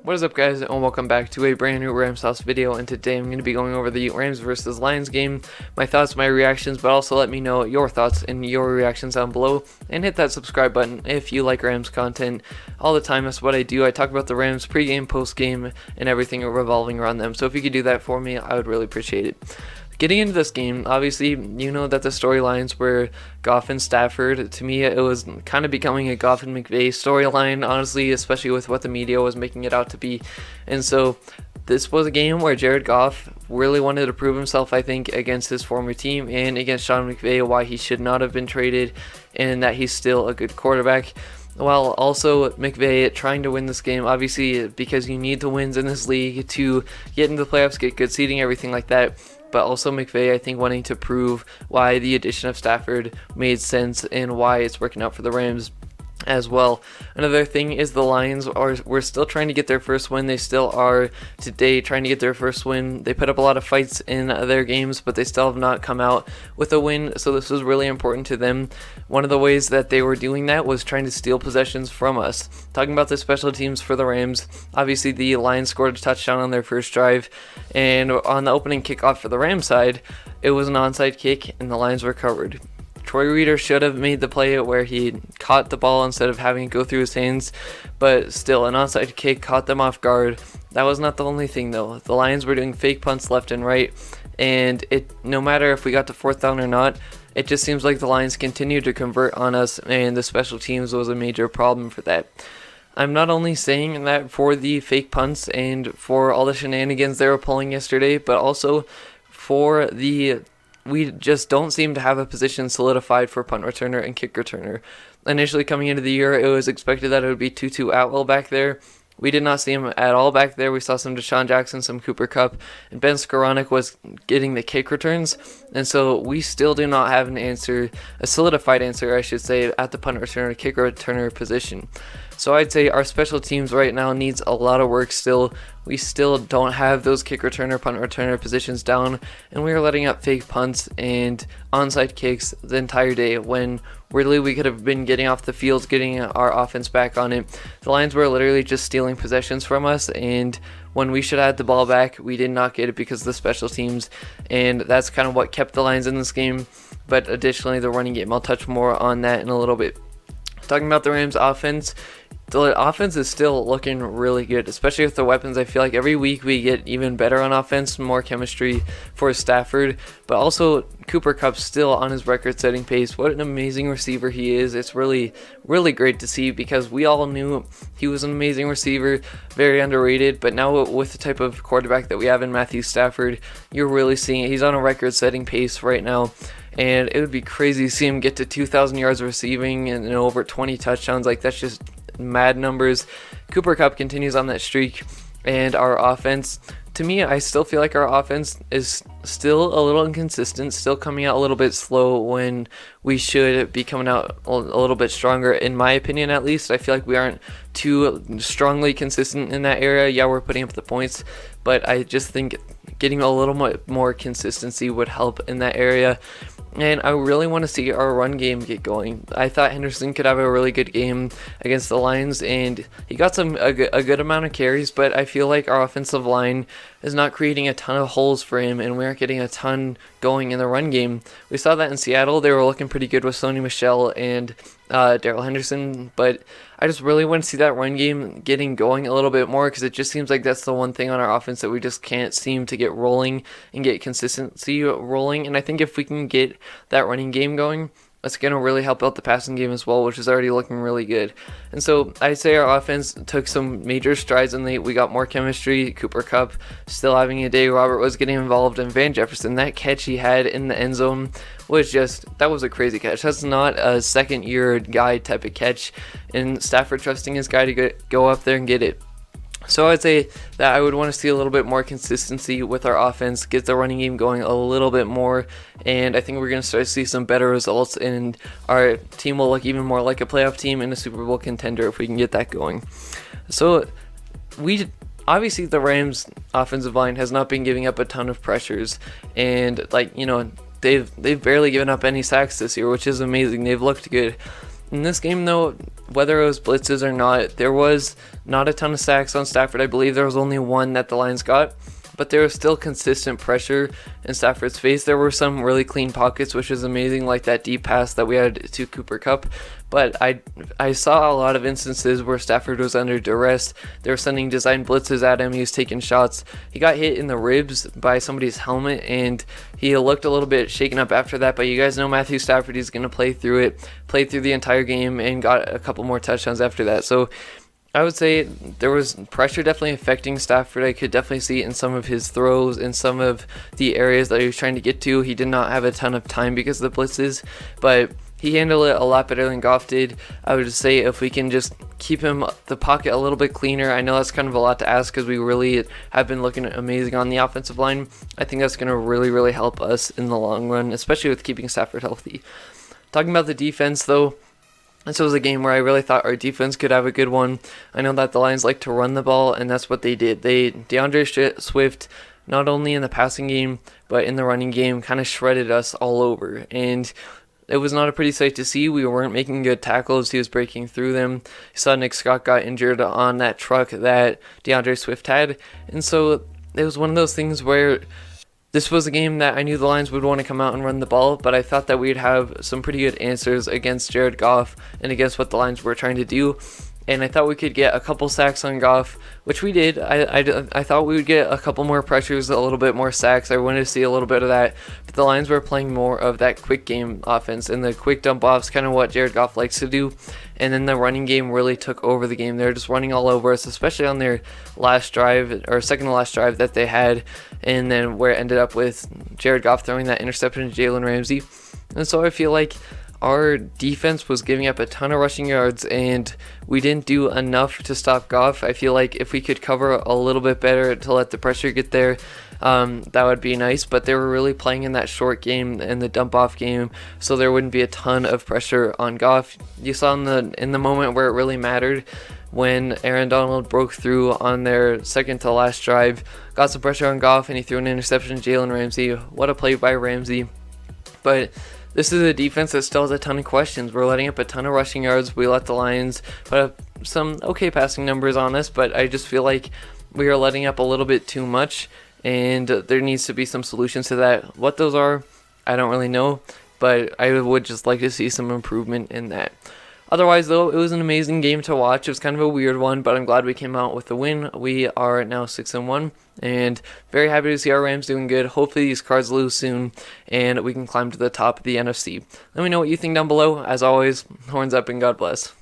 What is up, guys, and welcome back to a brand new Rams House video. And today I'm going to be going over the Rams versus Lions game, my thoughts, my reactions, but also let me know your thoughts and your reactions down below, and hit that subscribe button if you like Rams content all the time. That's what I do. I talk about the Rams pregame, postgame, and everything revolving around them. So if you could do that for me, I would really appreciate it. Getting into this game, obviously, you know that the storylines were Goff and Stafford. To me, it was kind of becoming a Goff and McVay storyline, honestly, especially with what the media was making it out to be. And so this was a game where Jared Goff really wanted to prove himself, I think, against his former team and against Sean McVay, why he should not have been traded and that he's still a good quarterback. While also McVay trying to win this game, obviously, because you need the wins in this league to get into the playoffs, get good seeding, everything like that. But also McVay, I think, wanting to prove why the addition of Stafford made sense and why it's working out for the Rams as well. Another thing is the Lions we're still trying to get their first win. They still are today trying to get their first win. They put up a lot of fights in their games, but they still have not come out with a win, so this was really important to them. One of the ways that they were doing that was trying to steal possessions from us. Talking about the special teams for the Rams, obviously the Lions scored a touchdown on their first drive, and on the opening kickoff for the Rams side, it was an onside kick and the Lions recovered. Troy Reeder should have made the play where he caught the ball instead of having it go through his hands, but still, an onside kick caught them off guard. That was not the only thing, though. The Lions were doing fake punts left and right, and no matter if we got to fourth down or not, it just seems like the Lions continued to convert on us, and the special teams was a major problem for that. I'm not only saying that for the fake punts and for all the shenanigans they were pulling yesterday, but also for we just don't seem to have a position solidified for punt returner and kick returner. Initially coming into the year, it was expected that it would be Tutu Atwell back there. We did not see him at all back there. We saw some Deshaun Jackson, some Cooper Kupp, and Ben Skoranek was getting the kick returns. And so we still do not have an answer, a solidified answer, I should say, at the punt returner, kick returner position. So I'd say our special teams right now needs a lot of work still. We still don't have those kick returner, punt returner positions down, and we are letting up fake punts and onside kicks the entire day when really we could have been getting off the field, getting our offense back on it. The Lions were literally just stealing possessions from us, and when we should have had the ball back, we did not get it because of the special teams, and that's kind of what kept the Lions in this game. But additionally, the running game, I'll touch more on that in a little bit. Talking about the Rams offense, the offense is still looking really good, especially with the weapons. I feel like every week we get even better on offense, more chemistry for Stafford, but also Cooper Kupp still on his record-setting pace. What an amazing receiver he is. It's really, really great to see because we all knew he was an amazing receiver, very underrated, but now with the type of quarterback that we have in Matthew Stafford, you're really seeing it. He's on a record-setting pace right now. And it would be crazy to see him get to 2,000 yards receiving and over 20 touchdowns. Like, that's just mad numbers. Cooper Kupp continues on that streak. And our offense, to me, I still feel like our offense is still a little inconsistent, still coming out a little bit slow when we should be coming out a little bit stronger, in my opinion at least. I feel like we aren't too strongly consistent in that area. Yeah, we're putting up the points, but I just think getting a little more consistency would help in that area. And I really want to see our run game get going. I thought Henderson could have a really good game against the Lions, and he got a good amount of carries, but I feel like our offensive line is not creating a ton of holes for him, and we aren't getting a ton going in the run game. We saw that in Seattle. They were looking pretty good with Sony Michel and Darrell Henderson, but I just really want to see that run game getting going a little bit more because it just seems like that's the one thing on our offense that we just can't seem to get rolling and get consistency rolling. And I think if we can get that running game going, that's going to really help out the passing game as well, which is already looking really good. And so I'd say our offense took some major strides and we got more chemistry. Cooper Kupp still having a day. Robert was getting involved, and Van Jefferson, that catch he had in the end zone was that was a crazy catch. That's not a second-year guy type of catch, and Stafford trusting his guy to go up there and get it. So I'd say that I would want to see a little bit more consistency with our offense, get the running game going a little bit more, and I think we're going to start to see some better results, and our team will look even more like a playoff team and a Super Bowl contender if we can get that going. So obviously the Rams offensive line has not been giving up a ton of pressures, and they've barely given up any sacks this year, which is amazing. They've looked good. In this game, though, whether it was blitzes or not, there was not a ton of sacks on Stafford. I believe there was only one that the Lions got, but there was still consistent pressure in Stafford's face. There were some really clean pockets, which is amazing, like that deep pass that we had to Cooper Kupp. But I saw a lot of instances where Stafford was under duress. They were sending design blitzes at him. He was taking shots. He got hit in the ribs by somebody's helmet, and he looked a little bit shaken up after that. But you guys know Matthew Stafford, he's going to play through it, played through the entire game, and got a couple more touchdowns after that. So I would say there was pressure definitely affecting Stafford. I could definitely see it in some of his throws, in some of the areas that he was trying to get to. He did not have a ton of time because of the blitzes, but he handled it a lot better than Goff did. I would just say if we can just keep the pocket a little bit cleaner. I know that's kind of a lot to ask because we really have been looking amazing on the offensive line. I think that's going to really, really help us in the long run, especially with keeping Stafford healthy. Talking about the defense, though, this was a game where I really thought our defense could have a good one. I know that the Lions like to run the ball, and that's what they did. DeAndre Swift, not only in the passing game, but in the running game, kind of shredded us all over. And it was not a pretty sight to see. We weren't making good tackles. He was breaking through them. You saw Nick Scott got injured on that truck that DeAndre Swift had. And so it was one of those things where this was a game that I knew the Lions would want to come out and run the ball, but I thought that we'd have some pretty good answers against Jared Goff and against what the Lions were trying to do. And I thought we could get a couple sacks on Goff, which we did. I thought we would get a couple more pressures, a little bit more sacks. I wanted to see a little bit of that. But the Lions were playing more of that quick game offense, and the quick dump offs, kind of what Jared Goff likes to do. And then the running game really took over the game. They were just running all over us, especially on their last drive, or second to last drive that they had. And then where it ended up with Jared Goff throwing that interception to Jalen Ramsey. And so I feel like our defense was giving up a ton of rushing yards, and we didn't do enough to stop Goff. I feel like if we could cover a little bit better to let the pressure get there, that would be nice. But they were really playing in that short game and the dump off game, so there wouldn't be a ton of pressure on Goff. You saw in the moment where it really mattered, when Aaron Donald broke through on their second to last drive, got some pressure on Goff, and he threw an interception to Jalen Ramsey. What a play by Ramsey. But this is a defense that still has a ton of questions. We're letting up a ton of rushing yards. We let the Lions put up some okay passing numbers on us, but I just feel like we are letting up a little bit too much, and there needs to be some solutions to that. What those are, I don't really know, but I would just like to see some improvement in that. Otherwise, though, it was an amazing game to watch. It was kind of a weird one, but I'm glad we came out with the win. We are now 6-1, and very happy to see our Rams doing good. Hopefully these Cards lose soon, and we can climb to the top of the NFC. Let me know what you think down below. As always, horns up and God bless.